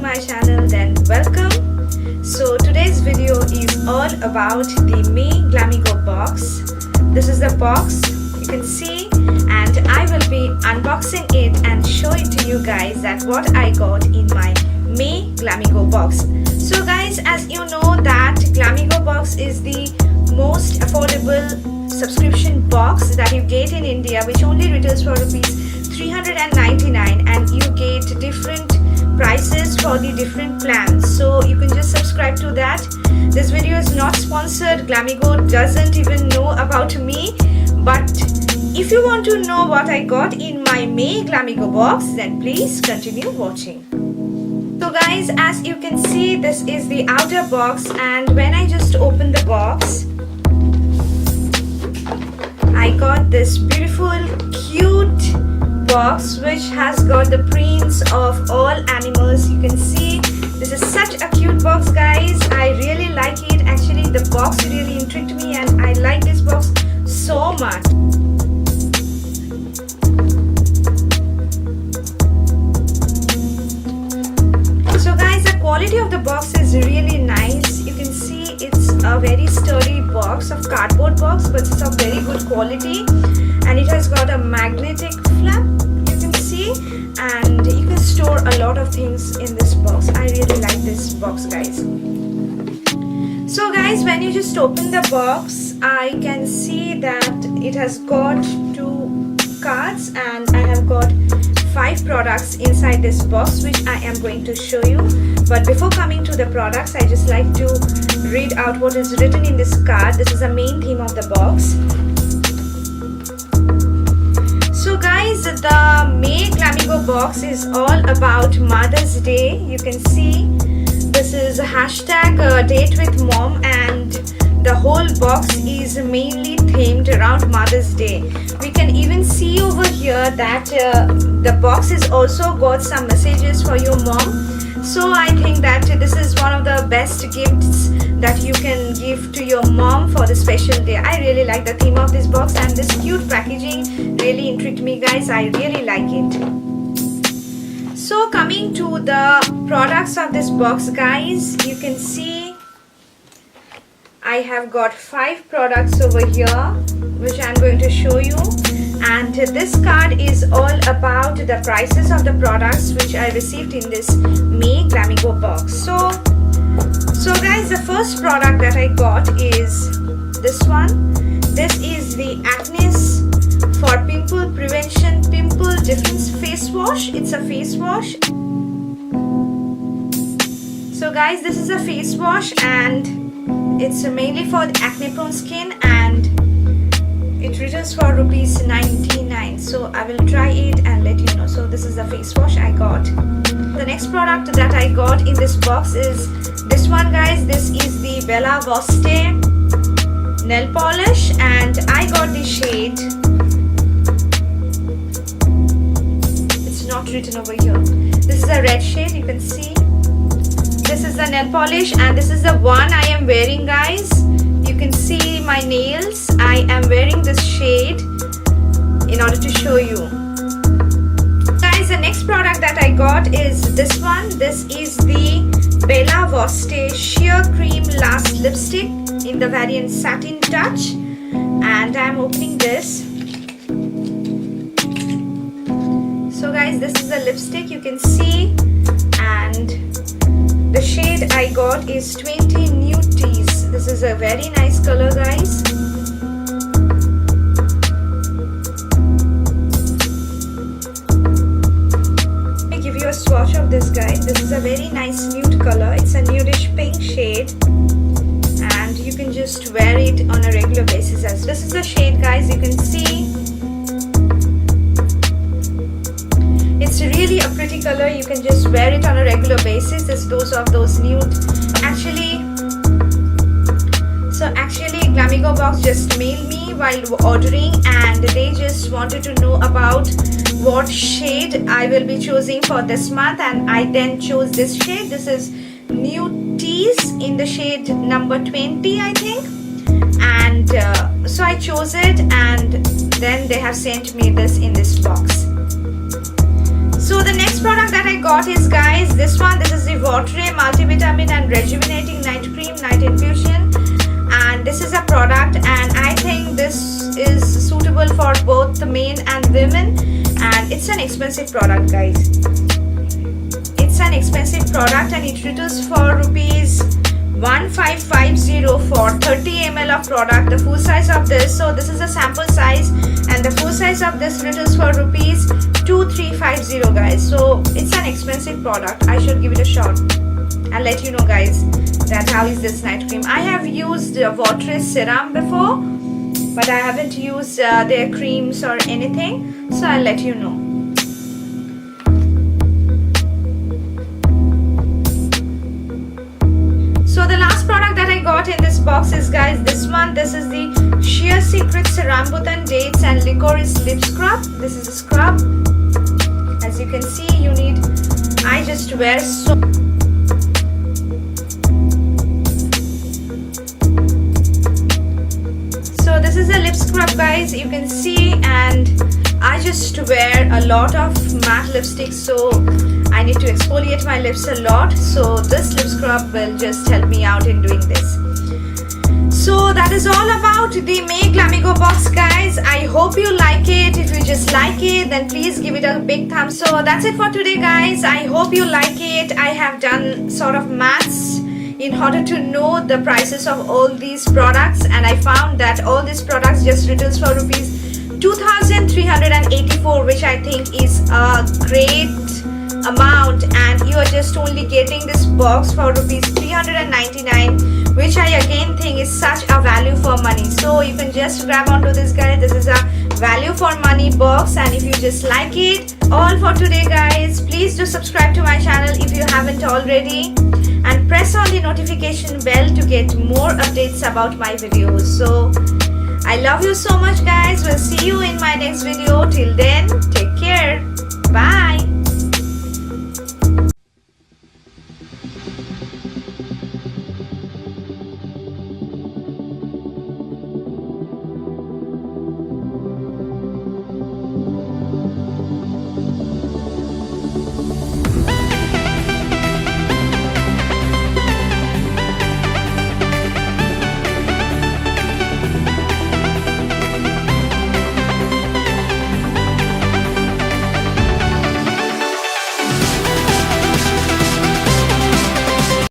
my channel, then welcome. So today's video is all about the May Glamigo box. This is the box you can see, and I will be unboxing it and show it to you guys that what I got in my May Glamigo box. So guys, as you know that Glamigo box is the most affordable subscription box that you get in India, which only retails for ₹399, and you get different prices for the different plans, so you can just subscribe to that. This video is not sponsored. Glamigo doesn't even know about me, but if you want to know what I got in my May Glamigo box, then please continue watching. So guys, as you can see, this is the outer box, and when I just open the box, I got this beautiful cute box which has got the prints of all animals. You can see this is such a cute box, guys. I really like it. Actually, the box really intrigued me and I like this box so much. So guys, the quality of the box is really nice. You can see it's a very sturdy box of cardboard box, but it's of very good quality, and it has got a magnetic flap, you can see, and you can store a lot of things in this box. I really like this box, guys. So guys, when you just open the box, I can see that it has got 2 cards, and I have got 5 products inside this box, which I am going to show you. But before coming to the products, I just like to read out what is written in this card. This is the main theme of the box. So guys, the May Glamigo box is all about Mother's Day. You can see this is a hashtag date with mom, and the whole box is mainly themed around Mother's Day. We can even see over here that the box has also got some messages for your mom. So I think that this is one of the best gifts that you can give to your mom for the special day. I really like the theme of this box, and this cute packaging really intrigued me, guys. I really like it. So coming to the products of this box, guys, you can see I have got 5 products over here which I'm going to show you, and this card is all about the prices of the products which I received in this May Glamigo box. So guys, the first product that I got is this one. This is the Acnes for Pimple Prevention Pimple Difference Face Wash. It's a face wash. So guys, this is a face wash, and it's mainly for the acne prone skin, and it retails for ₹99. So I will try it and let you know. So this is the face wash I got. The next product that I got in this box is this one, guys. This is the Bella Voste nail polish, and I got the shade. It's not written over here. This is a red shade, you can see. This is the nail polish, and this is the one I am wearing, guys. You can see my nails. I am wearing this shade in order to show you. Guys, the next product that I got is this one. This is the Bella Voste Sheer Cream Last Lipstick in the variant Satin Touch, and I am opening this. So guys, this is the lipstick, you can see, and the shade I got is 20 Nude Teas. This is a very nice color, guys. Let me give you a swatch of this, guys. This is a very nice nude color. It's a nudish pink shade, and you can just wear it on a regular basis. As this is the shade, guys, you can see. It's really a pretty color. You can just wear it on a regular basis. It's those nude. Actually, Glamigo box just mailed me while ordering, and they just wanted to know about what shade I will be choosing for this month, and I then chose this shade. This is Nude Teas in the shade number 20, I think, and so I chose it, and then they have sent me this in this box. So the next product that I got is, guys, this one. This is the Watery Multivitamin and Rejuvenating Night Cream Night Infusion, and this is a product, and I think this is suitable for both the men and women, and it's an expensive product, guys. It's an expensive product, and it retails for rupees 1550 for 30 ml of product, the full size of this. So this is a sample size, and the full size of this retails for rupees 2350, guys. So it's an expensive product. I should give it a shot. I'll let you know, guys, that how is this night cream. I have used Water's serum before, but I haven't used their creams or anything, so I'll let you know. So the last product that I got in this box is, guys, this one. This is the Sheer Secrets Rambutan Dates and Licorice Lip Scrub. This is a scrub. As you can see, you need, I just wear so. So this is a lip scrub, guys, you can see, and I just wear a lot of matte lipstick, so I need to exfoliate my lips a lot. So this lip scrub will just help me out in doing this. So that is all about the May Glamigo box, guys. I hope you like it. If you just like it, then please give it a big thumbs. So that's it for today, guys. I hope you like it. I have done sort of maths in order to know the prices of all these products, and I found that all these products just retails for rupees 2384, which I think is a great amount, and you are just only getting this box for rupees 399, which I again think is such a value for money. So you can just grab onto this, guys. This is a value for money box, and if you just like it, all for today, guys. Please do subscribe to my channel if you haven't already, and press on the notification bell to get more updates about my videos. So I love you so much, guys. We'll see you in my next video. Till then, take care. Bye.